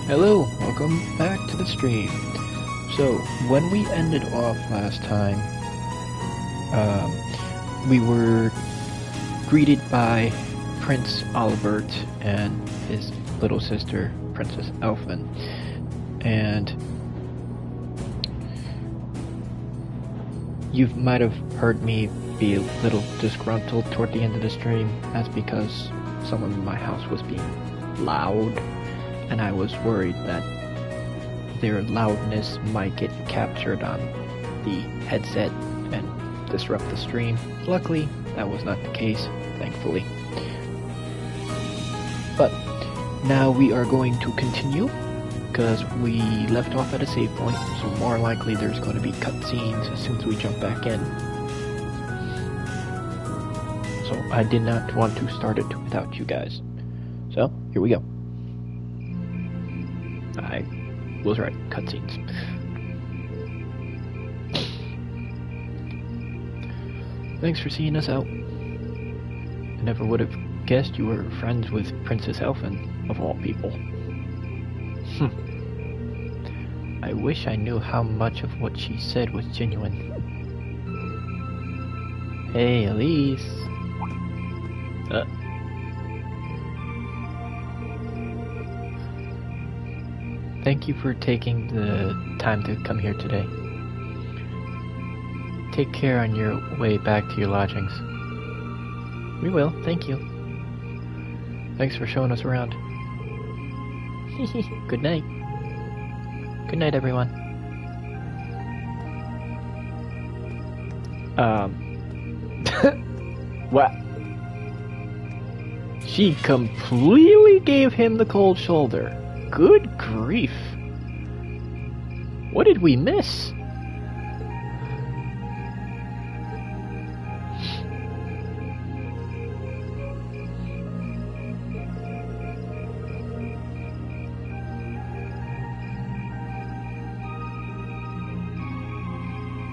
Hello, welcome back to the stream. So, when we ended off last time, we were greeted by Prince Olibert and his little sister, Princess Elfin. And you might have heard me be a little disgruntled toward the end of the stream. That's because someone in my house was being loud, and I was worried that their loudness might get captured on the headset and disrupt the stream. Luckily, that was not the case, thankfully. But now we are going to continue, because we left off at a save point, so more likely there's going to be cutscenes as soon as we jump back in. So I did not want to start it without you guys. So, here we go. I was right, cutscenes. Thanks for seeing us out. I never would have guessed you were friends with Princess Elfin, of all people. I wish I knew how much of what she said was genuine. Hey, Elise. Thank you for taking the time to come here today. Take care on your way back to your lodgings. We will, thank you. Thanks for showing us around. Good night. Good night, everyone. What? She completely gave him the cold shoulder. Good grief. What did we miss?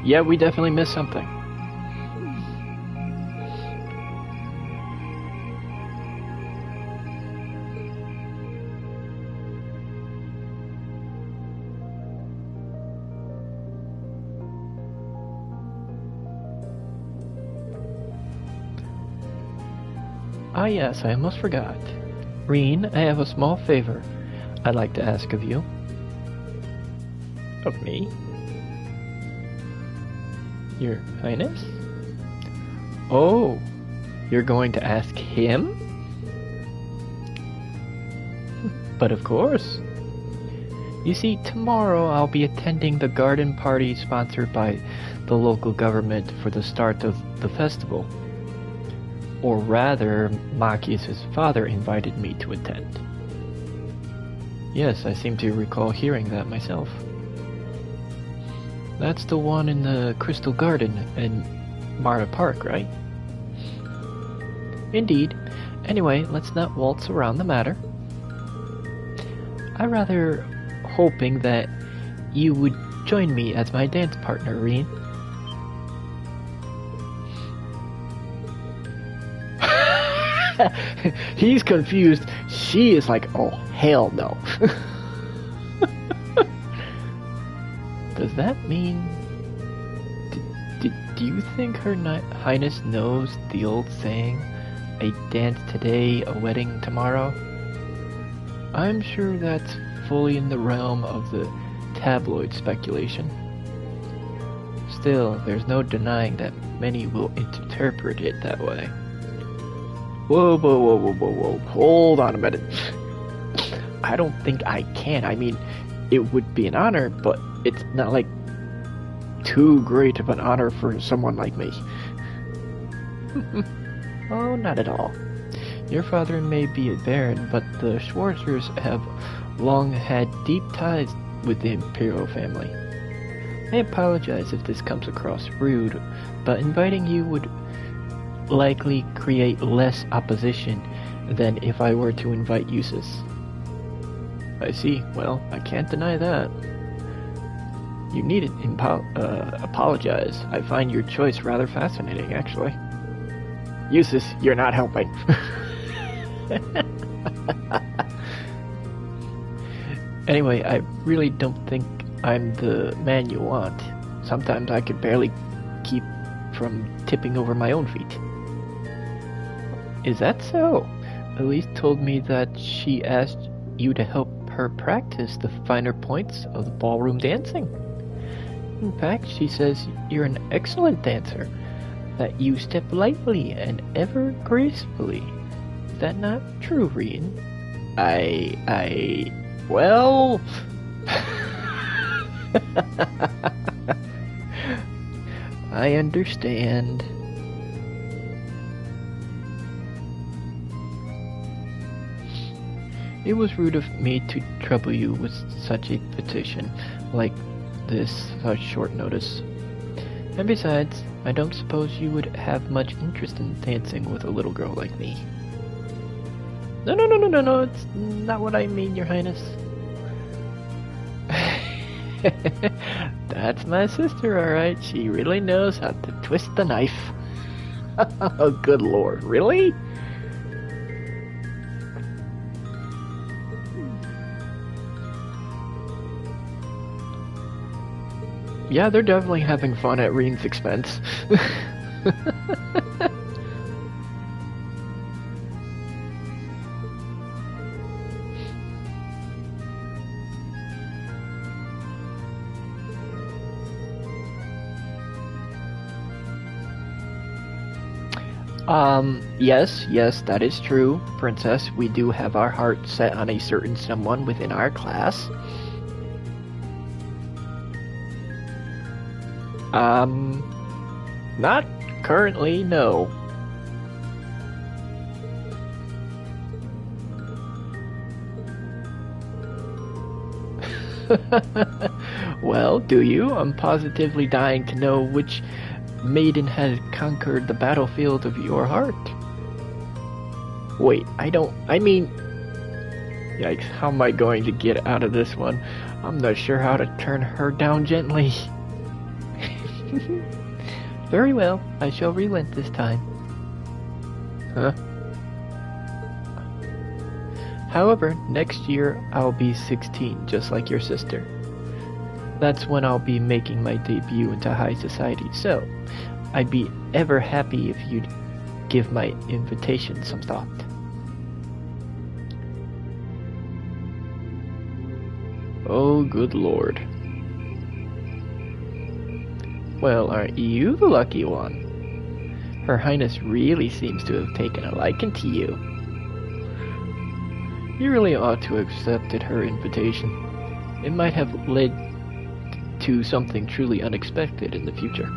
Yeah, we definitely missed something. Ah yes, I almost forgot. Reen, I have a small favor I'd like to ask of you. Of me? Your Highness? Oh, you're going to ask him? But of course. You see, tomorrow I'll be attending the garden party sponsored by the local government for the start of the festival. Or rather, Machias' father invited me to attend. Yes, I seem to recall hearing that myself. That's the one in the Crystal Garden in Marta Park, right? Indeed. Anyway, let's not waltz around the matter. I'm rather hoping that you would join me as my dance partner, Reen. He's confused. She is like, oh, hell no. Does that mean... Do you think Her Highness knows the old saying, a dance today, a wedding tomorrow? I'm sure that's fully in the realm of the tabloid speculation. Still, there's no denying that many will interpret it that way. Whoa, whoa, whoa, whoa, whoa, whoa. Hold on a minute. I don't think I can. I mean, it would be an honor, but it's not like too great of an honor for someone like me. Oh, not at all. Your father may be a baron, but the Schwarzers have long had deep ties with the Imperial family. I apologize if this comes across rude, but inviting you would likely create less opposition than if I were to invite Eustace. I see. Well, I can't deny that. You needn't apologize. I find your choice rather fascinating, actually. Eustace, you're not helping. Anyway, I really don't think I'm the man you want. Sometimes I could barely keep from tipping over my own feet. Is that so? Elise told me that she asked you to help her practice the finer points of the ballroom dancing. In fact, she says you're an excellent dancer, that you step lightly and ever gracefully. Is that not true, Rien? Well... I understand. It was rude of me to trouble you with such a petition like this such short notice. And besides, I don't suppose you would have much interest in dancing with a little girl like me. No, it's not what I mean, Your Highness. That's my sister, alright. She really knows how to twist the knife. Oh, good lord, really? Yeah, they're definitely having fun at Rien's expense. Yes, that is true, Princess. We do have our heart set on a certain someone within our class. Not currently, no. Well, do you? I'm positively dying to know which maiden has conquered the battlefield of your heart. Wait, yikes, how am I going to get out of this one? I'm not sure how to turn her down gently. Very well, I shall relent this time. Huh? However, next year I'll be 16, just like your sister. That's when I'll be making my debut into high society, so I'd be ever happy if you'd give my invitation some thought. Oh, good lord. Well, aren't you the lucky one? Her Highness really seems to have taken a liking to you. You really ought to have accepted her invitation. It might have led to something truly unexpected in the future.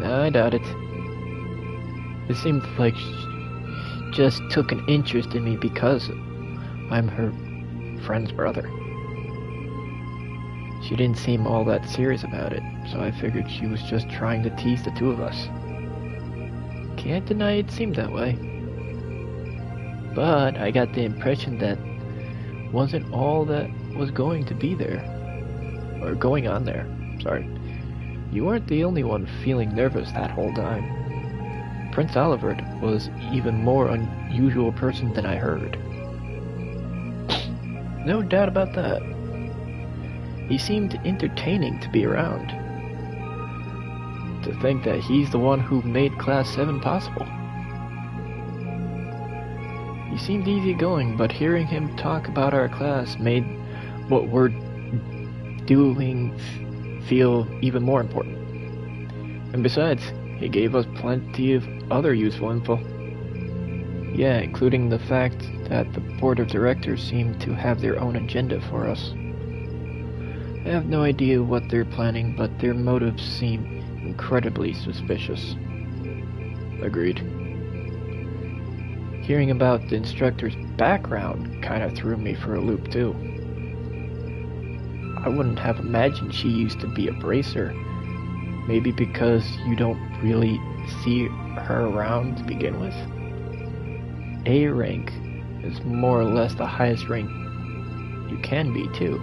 I doubt it. It seemed like she just took an interest in me because I'm her friend's brother. She didn't seem all that serious about it, so I figured she was just trying to tease the two of us. Can't deny it seemed that way. But I got the impression that wasn't all that was going to be there. Or going on there, sorry. You weren't the only one feeling nervous that whole time. Prince Olivert was even more unusual person than I heard. No doubt about that. He seemed entertaining to be around. To think that he's the one who made Class 7 possible. He seemed easygoing, but hearing him talk about our class made what we're doing feel even more important. And besides, he gave us plenty of other useful info. Yeah, including the fact that the board of directors seem to have their own agenda for us. I have no idea what they're planning, but their motives seem incredibly suspicious. Agreed. Hearing about the instructor's background kind of threw me for a loop too. I wouldn't have imagined she used to be a bracer. Maybe because you don't really see her around to begin with. A rank is more or less the highest rank you can be too.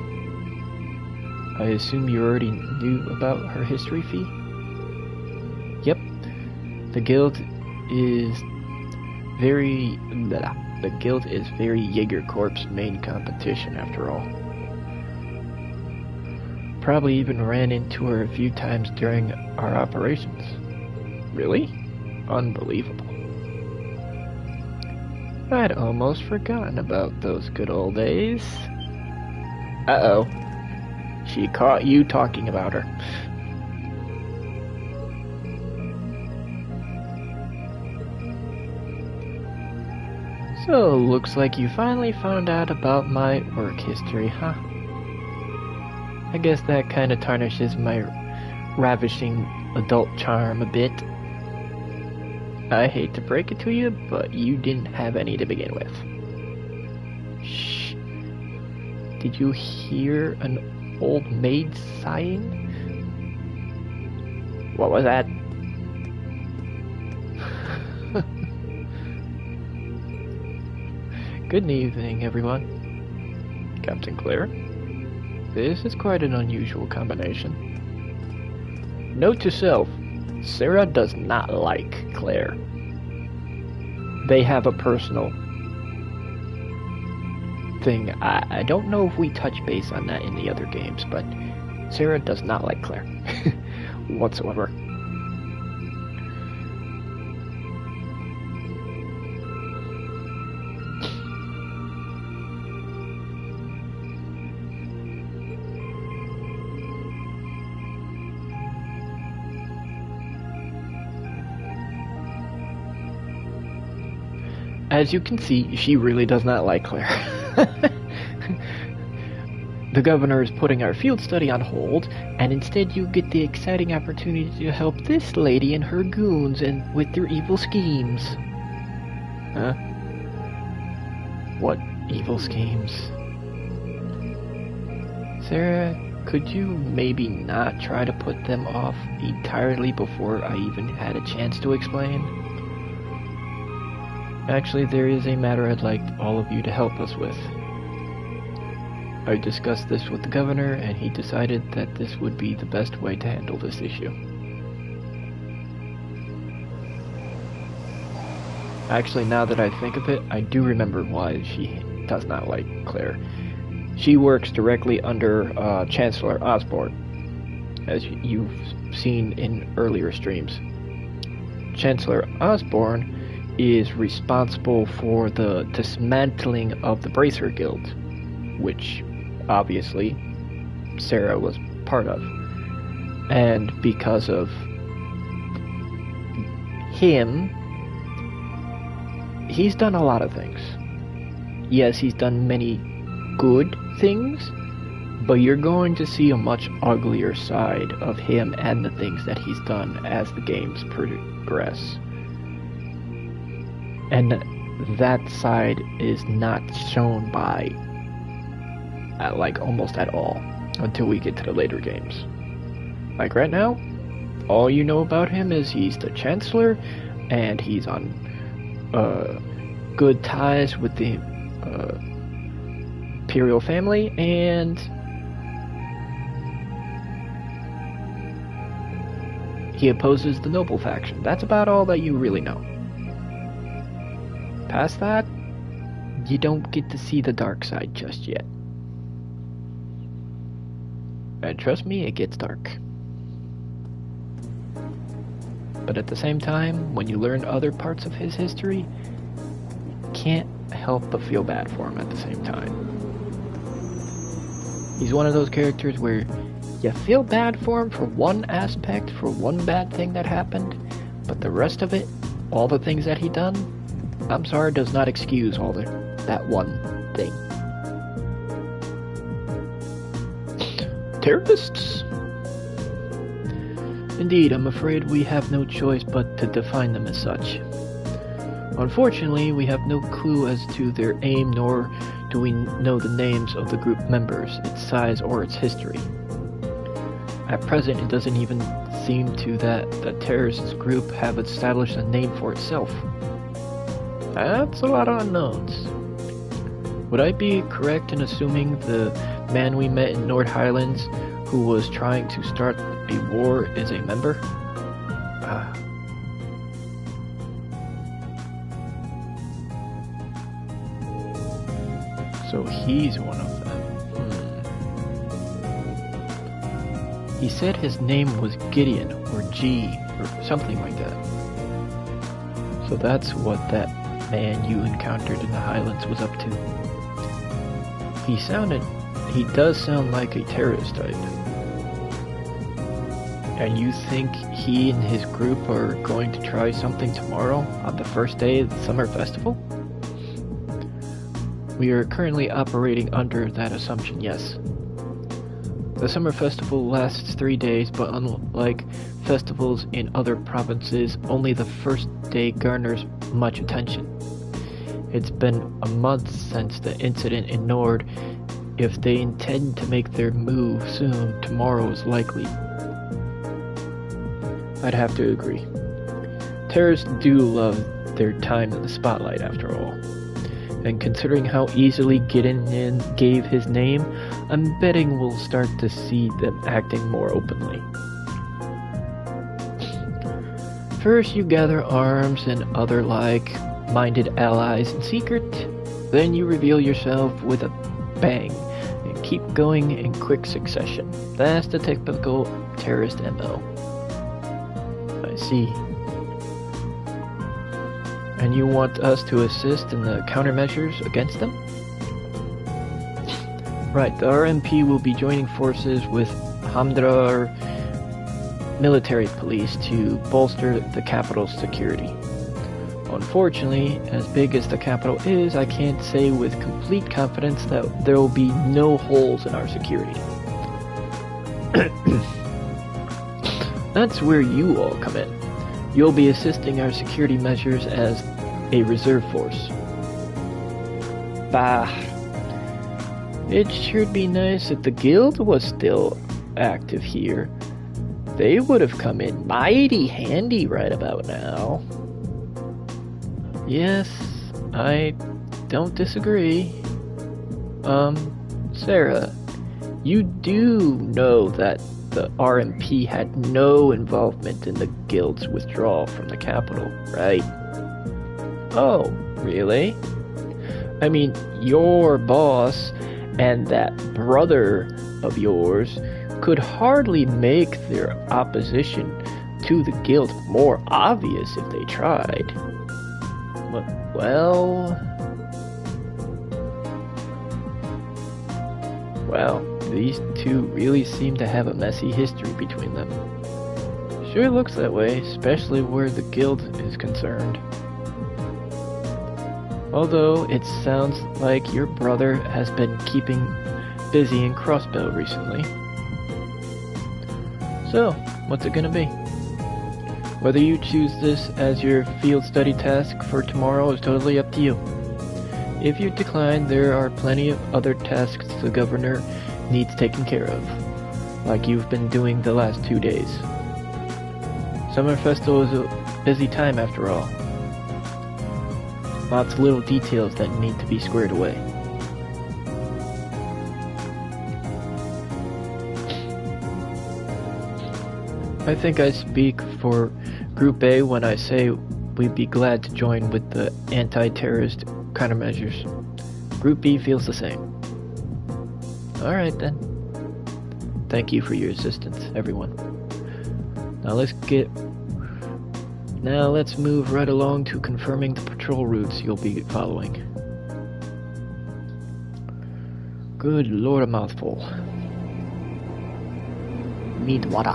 I assume you already knew about her history, Fee? Yep. The guild is very The guild is very Jaeger Corp's main competition, after all. Probably even ran into her a few times during our operations. Really? Unbelievable. I'd almost forgotten about those good old days. Uh-oh. She caught you talking about her. So, looks like you finally found out about my work history, huh? I guess that kind of tarnishes my ravishing adult charm a bit. I hate to break it to you, but you didn't have any to begin with. Shh. Did you hear an old maid sighing? What was that? Good evening, everyone. Captain Claire. This is quite an unusual combination. Note to self, Sarah does not like Claire. They have a personal thing. I don't know if we touch base on that in the other games, but Sarah does not like Claire whatsoever. As you can see, she really does not like Claire. The governor is putting our field study on hold, and instead you get the exciting opportunity to help this lady and her goons and with their evil schemes. Huh? What evil schemes? Sarah, could you maybe not try to put them off entirely before I even had a chance to explain? Actually, there is a matter I'd like all of you to help us with. I discussed this with the governor, and he decided that this would be the best way to handle this issue. Actually, now that I think of it, I do remember why she does not like Claire. She works directly under Chancellor Osborne, as you've seen in earlier streams. Chancellor Osborne is responsible for the dismantling of the Bracer Guild, which obviously Sarah was part of. And because of him, he's done a lot of things. Yes, he's done many good things, but you're going to see a much uglier side of him and the things that he's done as the games progress. And that side is not shown by, like, almost at all until we get to the later games. Like right now, all you know about him is he's the Chancellor, and he's on good ties with the Imperial family, and he opposes the Noble faction. That's about all that you really know. Past that, you don't get to see the dark side just yet. And trust me, it gets dark. But at the same time, when you learn other parts of his history, you can't help but feel bad for him at the same time. He's one of those characters where you feel bad for him for one aspect, for one bad thing that happened, but the rest of it, all the things that he done, I'm sorry, does not excuse all that one thing. Terrorists? Indeed, I'm afraid we have no choice but to define them as such. Unfortunately, we have no clue as to their aim, nor do we know the names of the group members, its size, or its history. At present, it doesn't even seem to that the terrorist group have established a name for itself. That's a lot of unknowns. Would I be correct in assuming the man we met in North Highlands, who was trying to start a war, is a member? So he's one of them. He said his name was Gideon, or G, or something like that. So that's what that man you encountered in the Highlands was up to. He does sound like a terrorist type. And you think he and his group are going to try something tomorrow on the first day of the summer festival? We are currently operating under that assumption, yes. The summer festival lasts 3 days, but unlike festivals in other provinces, only the first day garners much attention. It's been a month since the incident in Nord. If they intend to make their move soon, tomorrow is likely. I'd have to agree. Terrorists do love their time in the spotlight, after all. And considering how easily Gideon gave his name, I'm betting we'll start to see them acting more openly. First, you gather arms and other like-minded allies in secret. Then you reveal yourself with a bang and keep going in quick succession. That's the typical terrorist MO. I see. And you want us to assist in the countermeasures against them? Right, the RMP will be joining forces with Hamdar military police to bolster the capital's security. Unfortunately, as big as the capital is, I can't say with complete confidence that there will be no holes in our security. That's where you all come in. You'll be assisting our security measures as a reserve force. Bah. It should be nice if the guild was still active here. They would have come in mighty handy right about now. Yes, I don't disagree. Sarah, you do know that the RMP had no involvement in the guild's withdrawal from the capital, right? Oh, really? I mean, your boss and that brother of yours could hardly make their opposition to the guild more obvious if they tried. Well, these two really seem to have a messy history between them. Sure looks that way, especially where the guild is concerned. Although it sounds like your brother has been keeping busy in Crossbell recently. So, what's it gonna be? Whether you choose this as your field study task for tomorrow is totally up to you. If you decline, there are plenty of other tasks the governor needs taken care of, like you've been doing the last 2 days. Summer Festival is a busy time after all. Lots of little details that need to be squared away. I think I speak for Group A when I say we'd be glad to join with the anti-terrorist countermeasures. Group B feels the same. Alright then. Thank you for your assistance, everyone. Now let's move right along to confirming the patrol routes you'll be following. Good lord, a mouthful. Need water.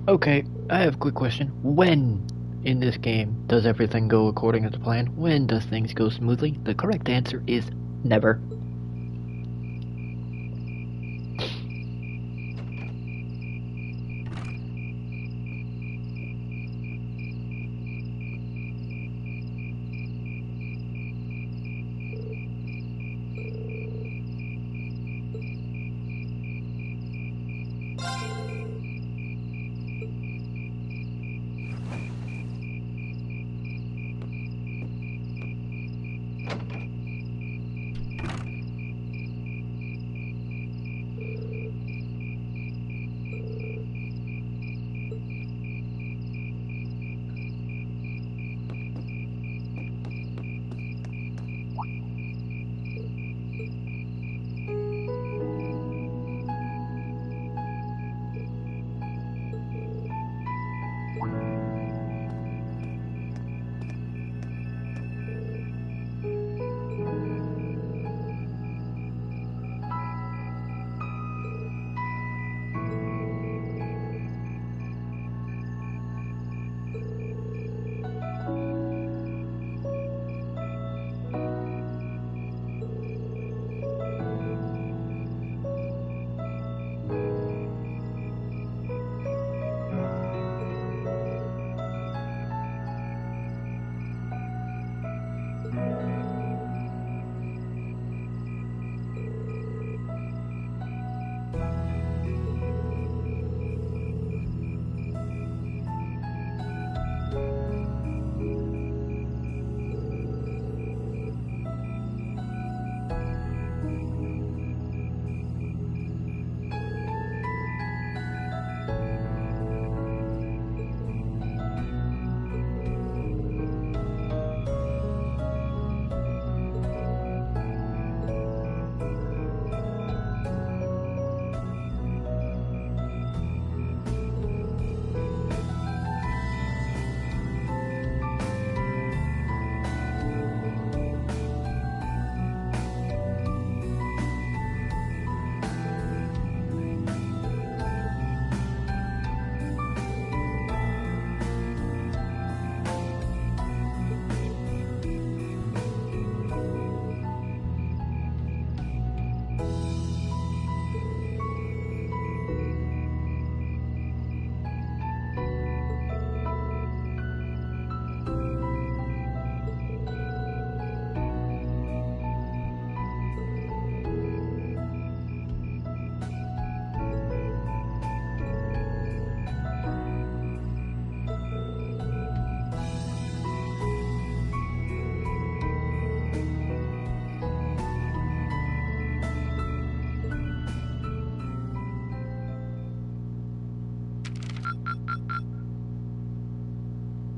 Okay, I have a quick question. When in this game does everything go according to plan? When does things go smoothly? The correct answer is never.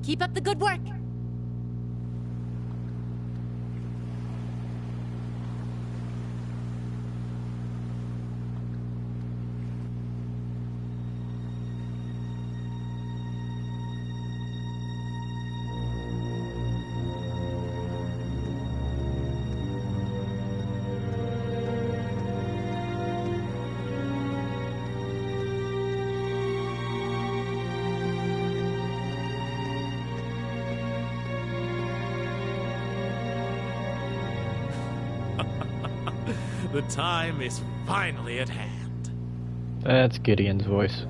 Keep up the good work. The time is finally at hand. That's Gideon's voice.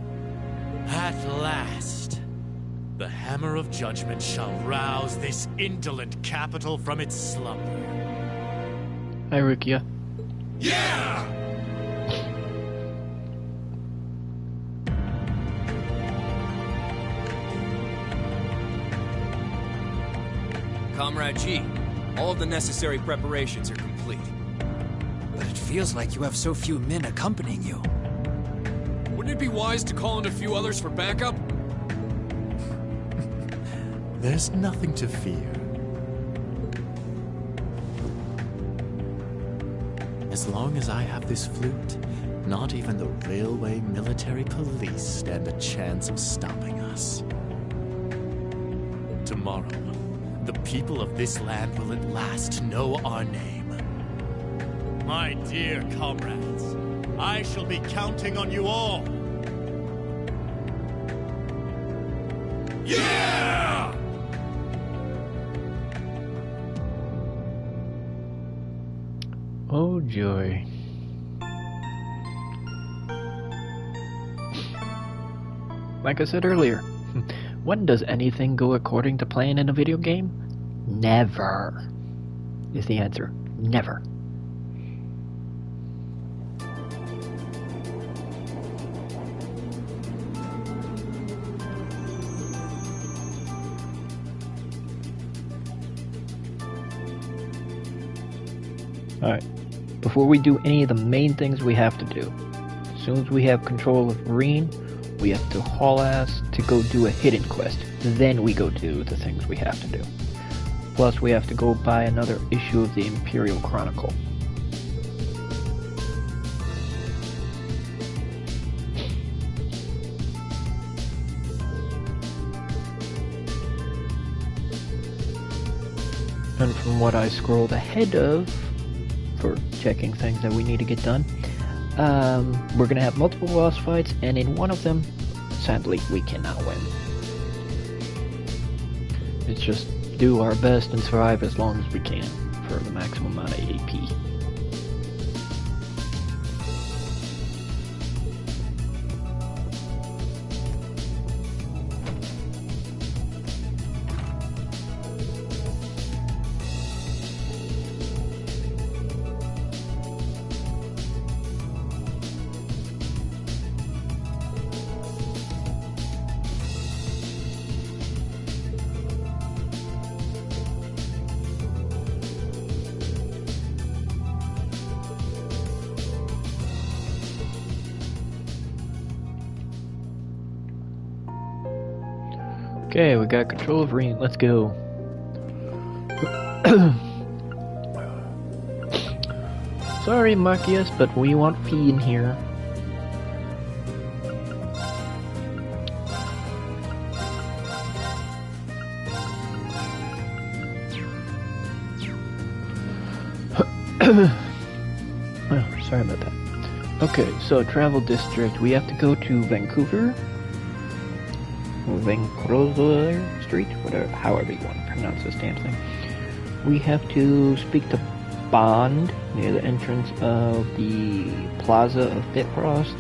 At last, the Hammer of Judgment shall rouse this indolent capital from its slumber. Hi, Rukia. Yeah! Comrade G, all of the necessary preparations are complete. But it feels like you have so few men accompanying you. Wouldn't it be wise to call in a few others for backup? There's nothing to fear. As long as I have this flute, not even the railway military police stand a chance of stopping us. Tomorrow, the people of this land will at last know our name. My dear comrades, I shall be counting on you all. Yeah! Oh joy. Like I said earlier, when does anything go according to plan in a video game? Never is the answer. Never. Alright, before we do any of the main things we have to do, as soon as we have control of Green, we have to haul ass to go do a hidden quest. Then we go do the things we have to do. Plus we have to go buy another issue of the Imperial Chronicle. And from what I scrolled ahead of, for checking things that we need to get done, we're gonna have multiple boss fights, and in one of them, sadly, we cannot win. It's just do our best and survive as long as we can for the maximum amount of AP. Okay, we got control of Reen. Let's go. Sorry, Marcius, but we want Fee in here. Oh, sorry about that. Okay, so travel district. We have to go to Vancouver. Vancouver Street, whatever, however you want to pronounce this damn thing. We have to speak to Bond near the entrance of the Plaza of Bifrost.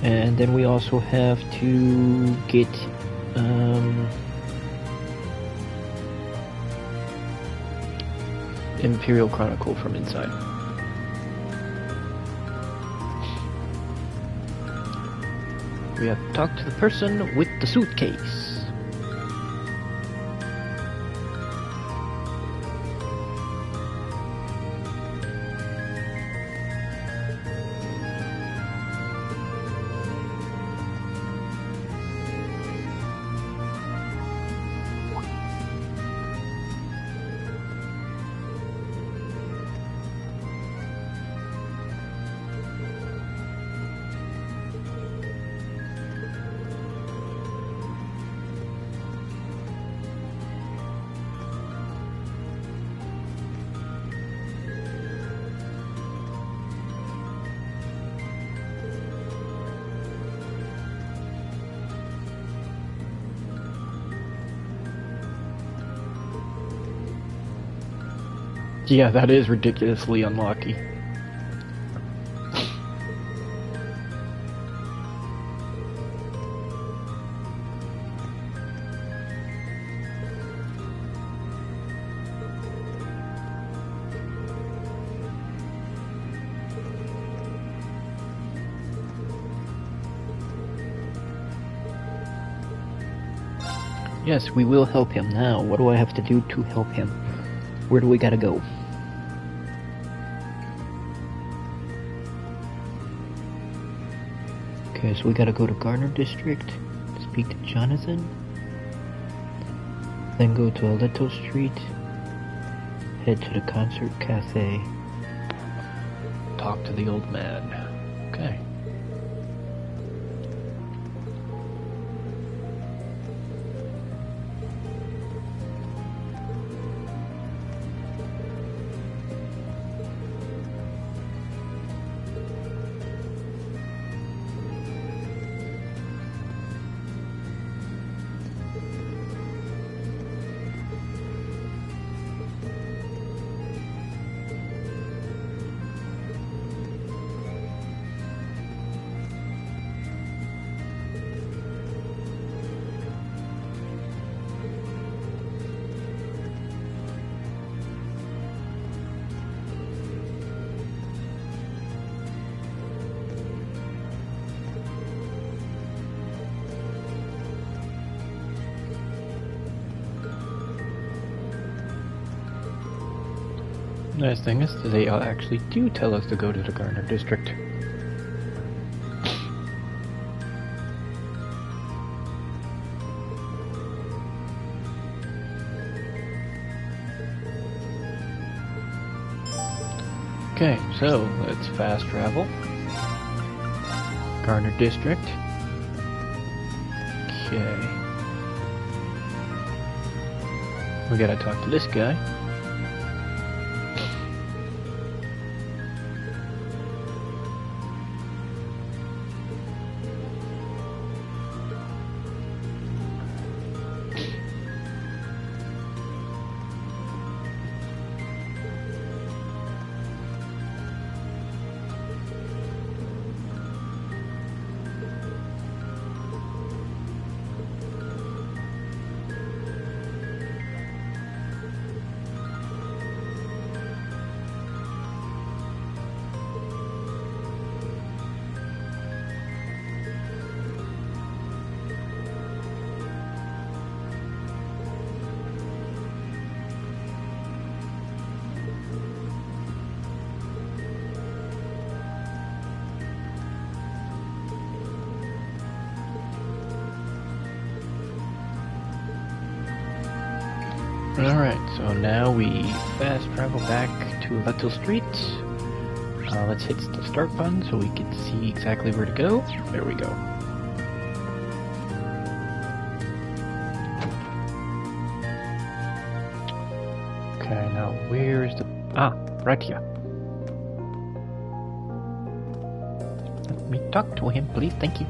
And then we also have to get Imperial Chronicle from inside. We have to talk to the person with the suitcase. Yeah, that is ridiculously unlucky. Yes, we will help him now. What do I have to do to help him? Where do we gotta go? Okay, so we gotta go to Garner District, speak to Jonathan, then go to Aleto Street, head to the Concert Cafe, talk to the old man. Okay. Nice thing is that they actually do tell us to go to the Garner District. Okay, so let's fast travel. Garner District. Okay. We gotta talk to this guy. Alright, so now we fast travel back to Little Street. Let's hit the start button so we can see exactly where to go. There we go. Okay, now where's the... right here. Let me talk to him, please. Thank you.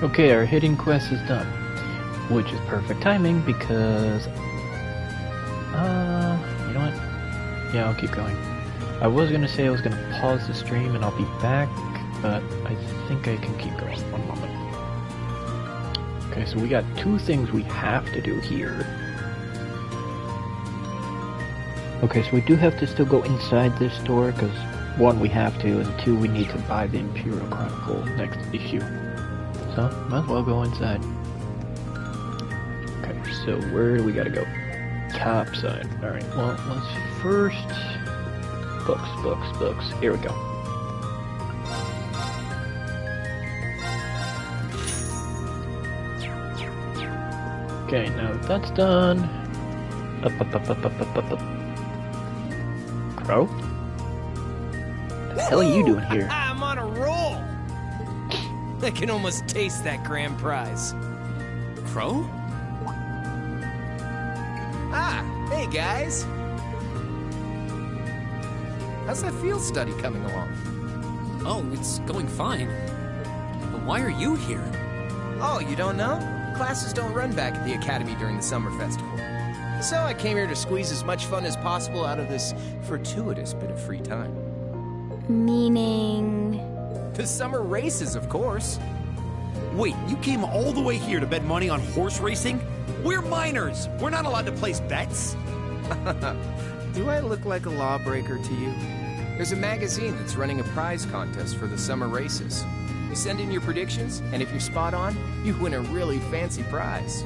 Okay, our hidden quest is done, which is perfect timing because, you know what? Yeah, I'll keep going. I was gonna say I was gonna pause the stream and I'll be back, but I think I can keep going. One moment. Okay, so we got two things we have to do here. Okay, so we do have to still go inside this store because one, we have to, and two, we need to buy the Imperial Chronicle next issue. So, might as well go inside. Okay, so where do we gotta go? Top side. Alright, well, let's first... Books. Here we go. Okay, now that that's done... Up. Crow? What the hell are you doing here? I'm on a roll! I can almost taste that grand prize. Crow? Hey guys! How's that field study coming along? Oh, it's going fine. But why are you here? Oh, you don't know? Classes don't run back at the Academy during the summer festival. So I came here to squeeze as much fun as possible out of this fortuitous bit of free time. Meaning... The summer races, of course. Wait, you came all the way here to bet money on horse racing? We're minors! We're not allowed to place bets! Do I look like a lawbreaker to you? There's a magazine that's running a prize contest for the summer races. You send in your predictions, and if you're spot on, you win a really fancy prize.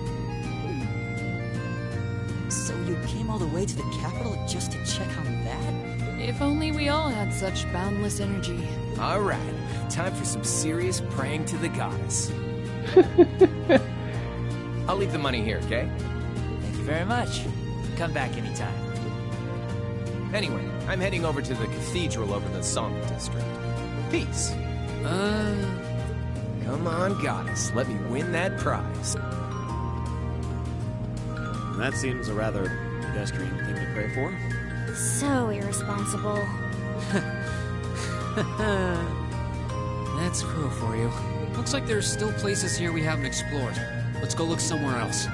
So you came all the way to the capital just to check on that? If only we all had such boundless energy. Alright, time for some serious praying to the goddess. I'll leave the money here, okay? Thank you very much. Come back anytime. Anyway, I'm heading over to the cathedral over the Song District. Peace. Come on, goddess. Let me win that prize. That seems a rather pedestrian thing to pray for. So irresponsible. That's Crow for you. Looks like there's still places here we haven't explored. Let's go look somewhere else.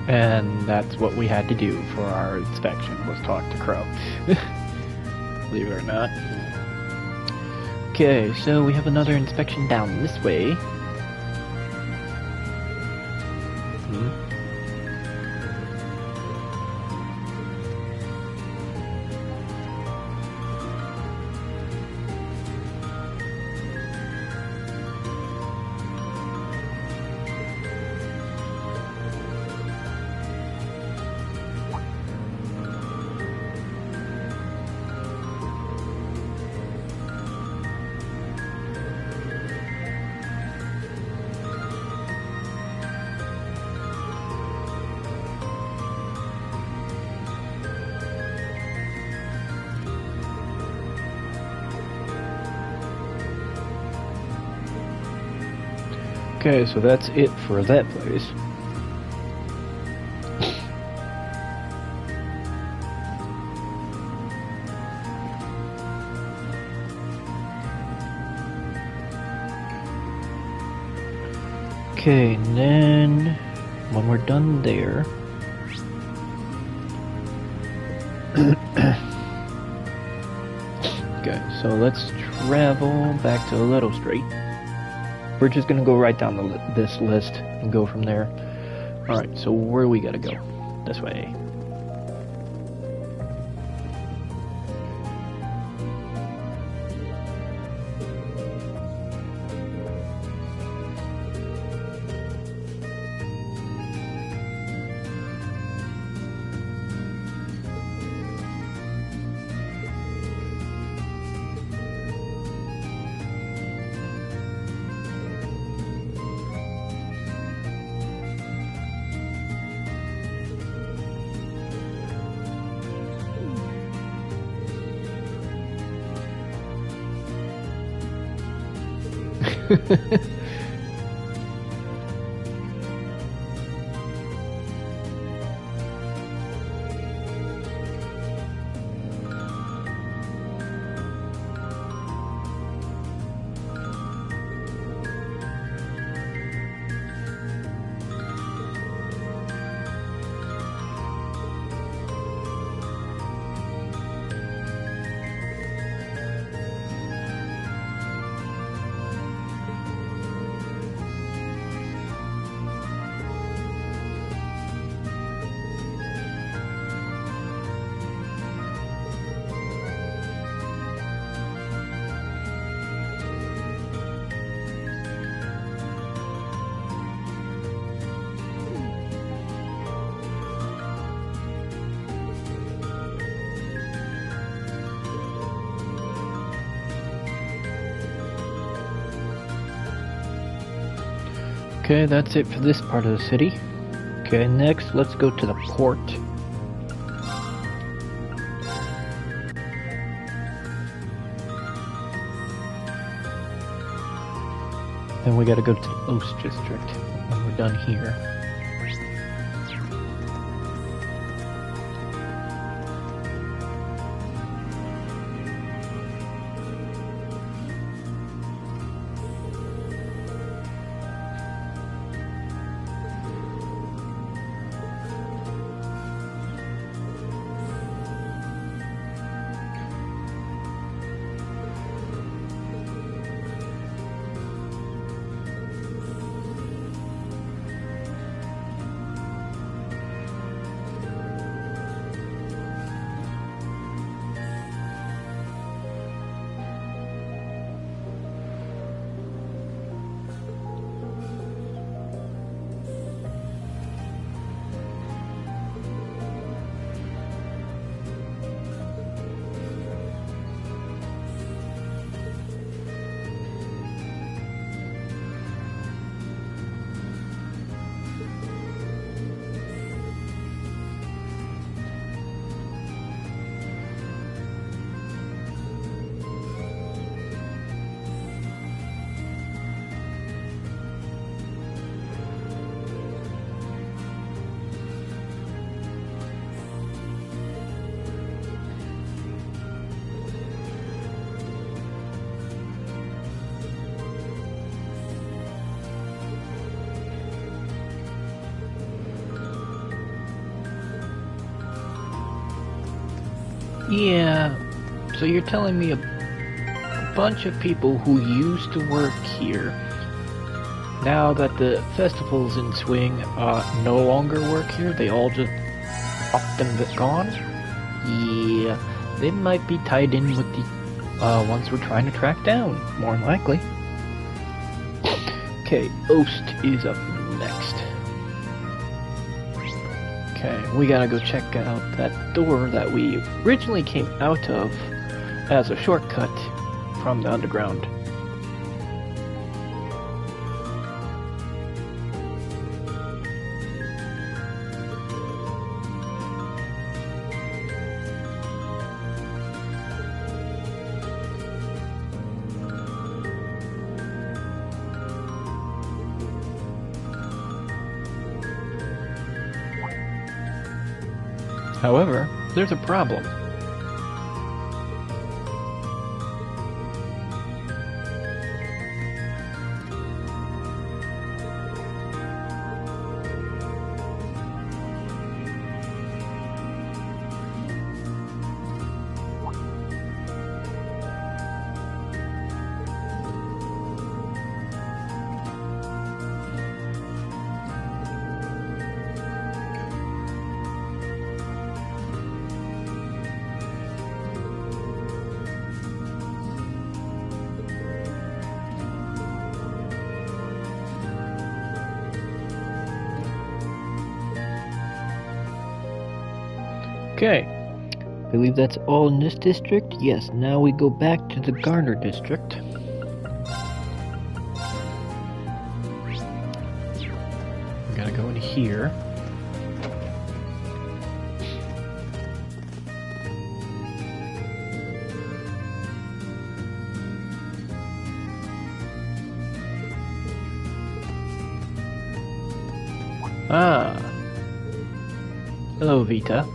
And that's what we had to do for our inspection, was talk to Crow. Believe it or not. Okay, so we have another inspection down this way. Okay, so that's it for that place. Okay, and then when we're done there, okay, so let's travel back to Little Street. We're just gonna go right down this list and go from there. Alright, so where we gotta go? This way. Okay, that's it for this part of the city. Okay, next let's go to the port. Then we gotta go to the Oast District when we're done here. Yeah, so you're telling me a bunch of people who used to work here, now that the festival's in swing, no longer work here? They all just upped and gone? Yeah, they might be tied in with the ones we're trying to track down, more than likely. Okay, Ost is up next. Okay, we gotta go check out that door that we originally came out of as a shortcut from the underground. However, there's a problem. Okay, I believe that's all in this district. Yes, now we go back to the Garner district. We gotta go in here. Ah. Hello, Vita.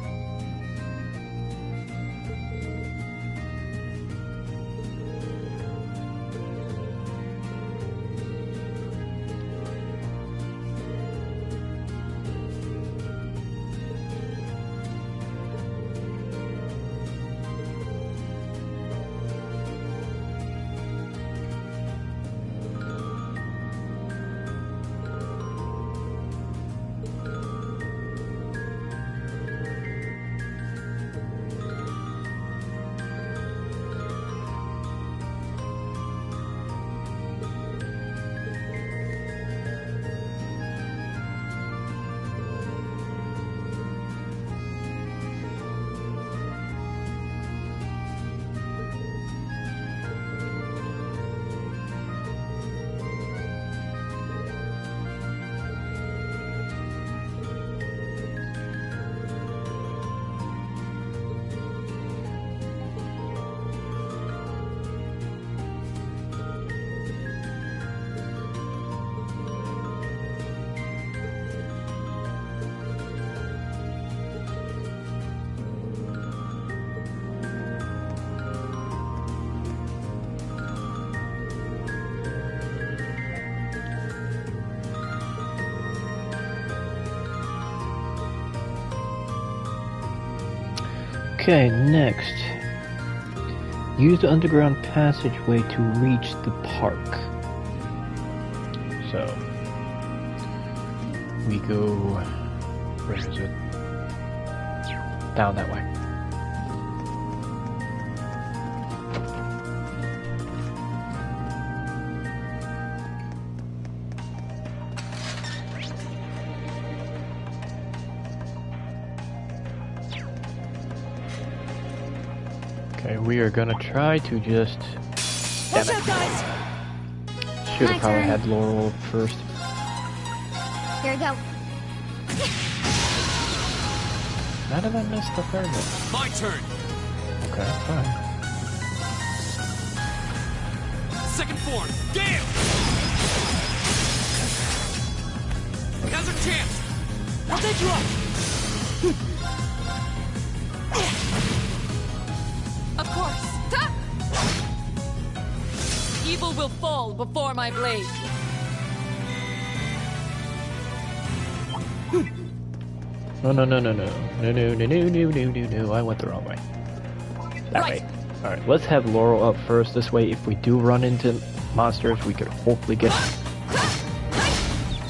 Okay, next. Use the underground passageway to reach the park. So, we go... where is it? Down that way. Okay, we are gonna try to just... Watch out, guys! Should have probably had Laurel first. Here we go. How did I miss the third one? My turn. Okay, fine. Second form. Gale! Now's our chance. I'll take you up. Of course. Ha! Evil will fall before my blade. No, no, no, no, no. No, no, no, no, no, no, no, no. I went the wrong way. That way. Alright, let's have Laurel up first. This way, if we do run into monsters, we could hopefully get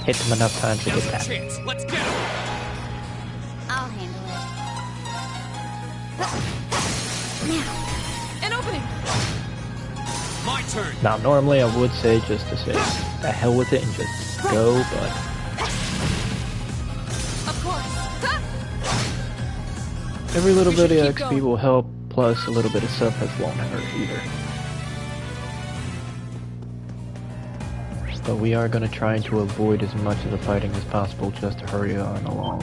hit them enough times to get that. Chance. Let's get him. I'll handle it. Now. An opening. My turn. Now, normally I would say just to say, the hell with it and just go, but Of course. Ha! every little We bit should of keep XP going. will help, plus a little bit of stuff that won't hurt either. But we are going to try to avoid as much of the fighting as possible just to hurry on along.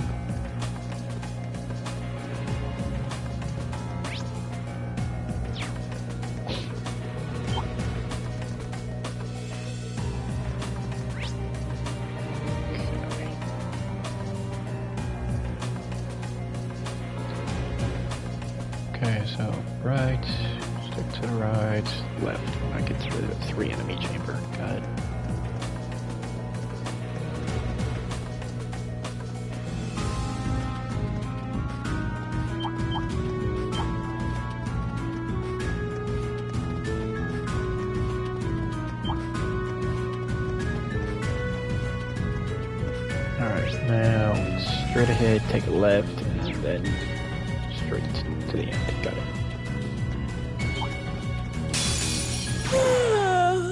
Okay, so right, stick to the right, left when I get to the 3 enemy chamber. Got it. Alright, now straight ahead, take a left, and then straight to the end. Got it.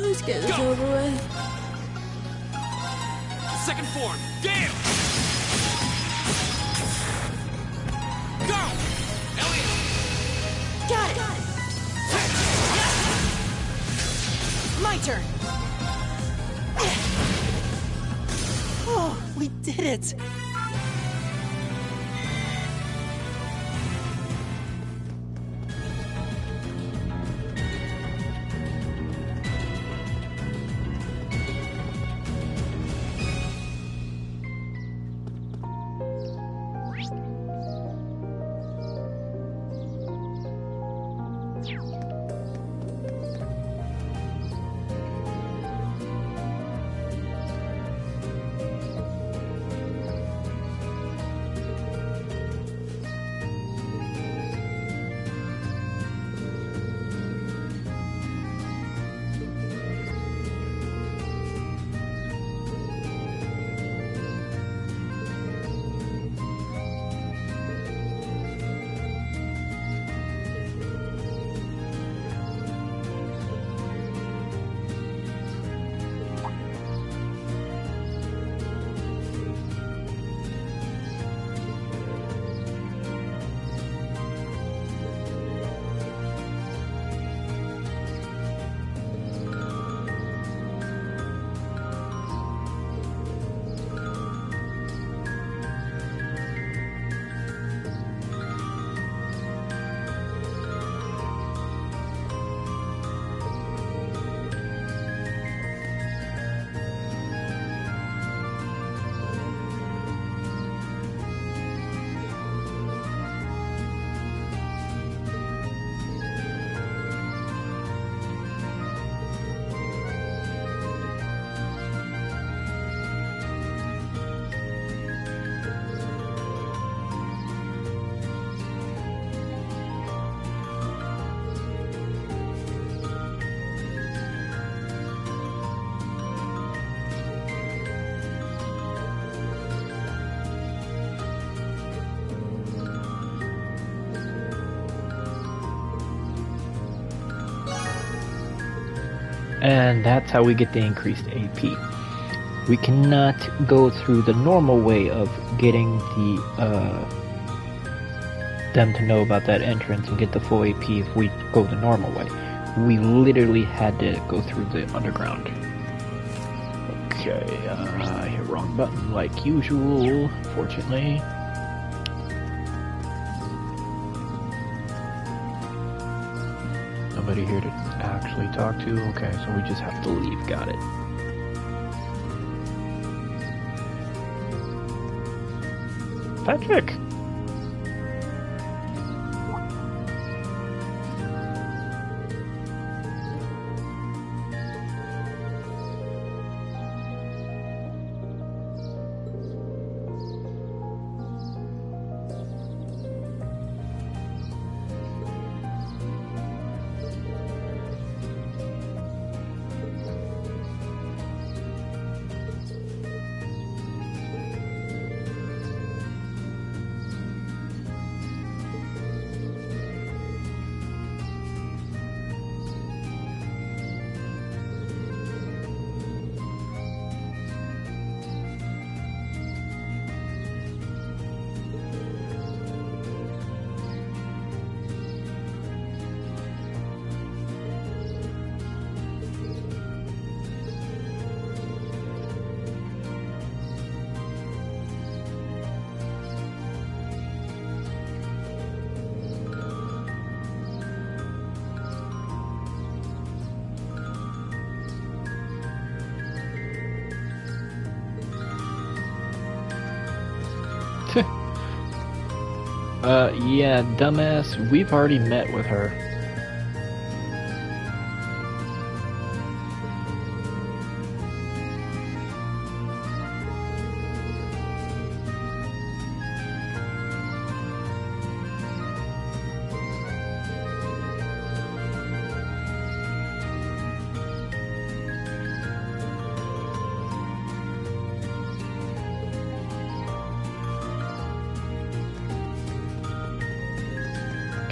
Let's get this over with. Second form. Gale. Go. Elliot. Got it. My turn. Oh, we did it! And that's how we get the increased AP. We cannot go through the normal way of getting the them to know about that entrance and get the full AP if we go the normal way. We literally had to go through the underground. Okay, I hit wrong button like usual, fortunately. Nobody here to actually talk to. Okay, so we just have to leave. Got it. Patrick! Yeah, dumbass, we've already met with her.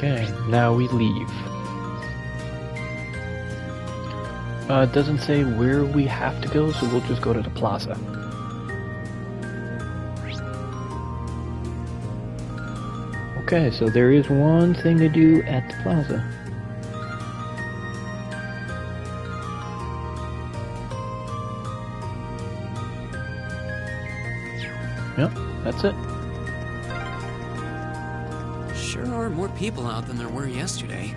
Okay, now we leave. It doesn't say where we have to go, so we'll just go to the plaza. Okay, so there is one thing to do at the plaza. Yep, that's it. Sure are more people out than there were yesterday.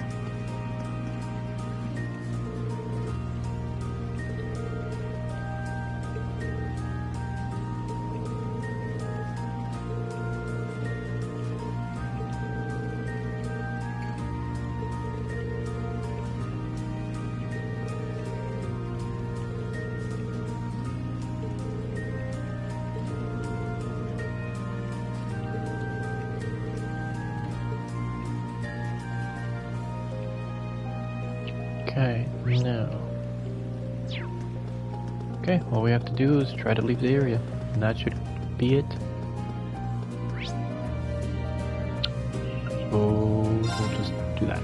Okay, now. Okay, all we have to do is try to leave the area, and that should be it. So we'll just do that.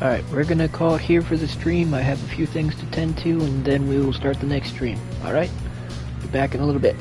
Alright, we're gonna call it here for the stream. I have a few things to tend to, and then we will start the next stream. Alright? Be back in a little bit.